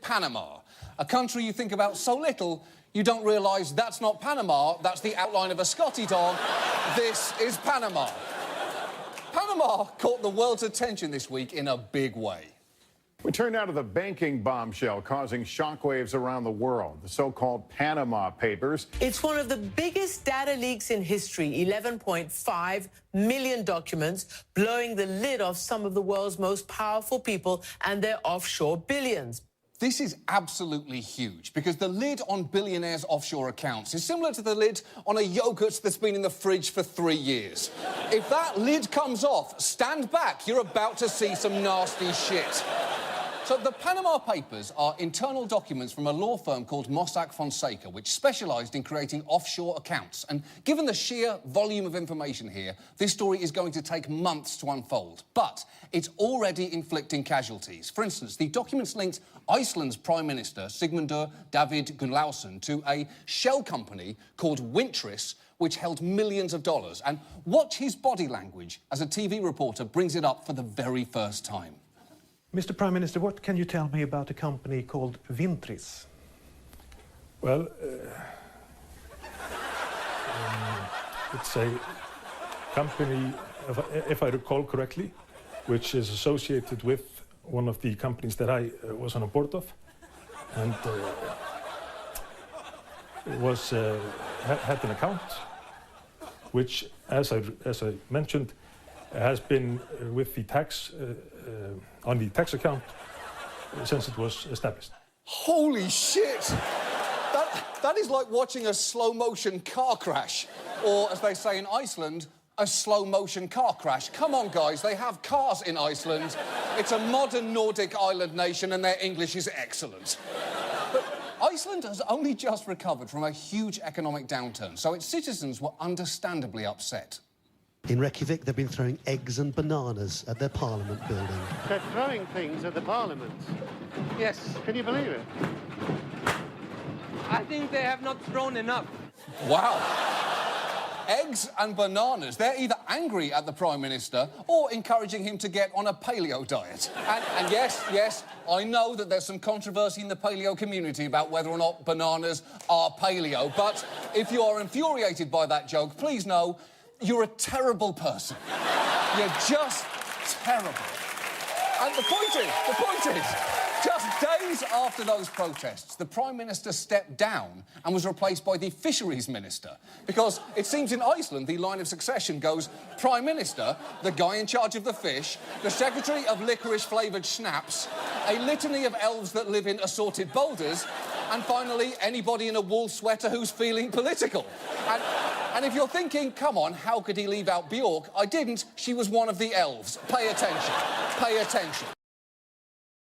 Panama, a country you think about so little you don't realise that's not Panama, that's the outline of a Scotty dog. This is Panama. Panama caught the world's attention this week in a big way. We turn now to the banking bombshell causing shockwaves around the world, the so-called Panama Papers. It's one of the biggest data leaks in history, 11.5 million documents, blowing the lid off some of the world's most powerful people and their offshore billions. This is absolutely huge because the lid on billionaires' offshore accounts is similar to the lid on a yoghurt that's been in the fridge for 3 years. If that lid comes off, stand back, you're about to see some nasty shit. So the Panama Papers are internal documents from a law firm called Mossack Fonseca, which specialised in creating offshore accounts. And given the sheer volume of information here, this story is going to take months to unfold. But it's already inflicting casualties. For instance, the documents linked Iceland's Prime Minister, Sigmundur David Gunnlaugsson, to a shell company called Wintris, which held millions of dollars. And watch his body language as a TV reporter brings it up for the very first time. Mr. Prime Minister, what can you tell me about a company called Wintris? Well, it's a company, if I recall correctly, which is associated with one of the companies that I was on a board of, and it was had an account, which, as I mentioned, has been with the tax on the tax account since it was established. Holy shit! That is like watching a slow-motion car crash, or, as they say in Iceland, a slow-motion car crash. Come on, guys, they have cars in Iceland. It's a modern Nordic island nation, and their English is excellent. But Iceland has only just recovered from a huge economic downturn, so its citizens were understandably upset. In Reykjavik, they've been throwing eggs and bananas at their parliament building. They're throwing things at the parliament. Yes. Can you believe it? I think they have not thrown enough. Wow. Eggs and bananas. They're either angry at the Prime Minister or encouraging him to get on a paleo diet. And yes, I know that there's some controversy in the paleo community about whether or not bananas are paleo, but if you are infuriated by that joke, please know you're a terrible person. You're just terrible. And the point is, just days after those protests, the Prime Minister stepped down and was replaced by the Fisheries Minister. Because it seems in Iceland, the line of succession goes Prime Minister, the guy in charge of the fish, the Secretary of licorice-flavoured schnapps, a litany of elves that live in assorted boulders, and finally, anybody in a wool sweater who's feeling political. And if you're thinking, come on, how could he leave out Bjork? I didn't. She was one of the elves. Pay attention. Pay attention.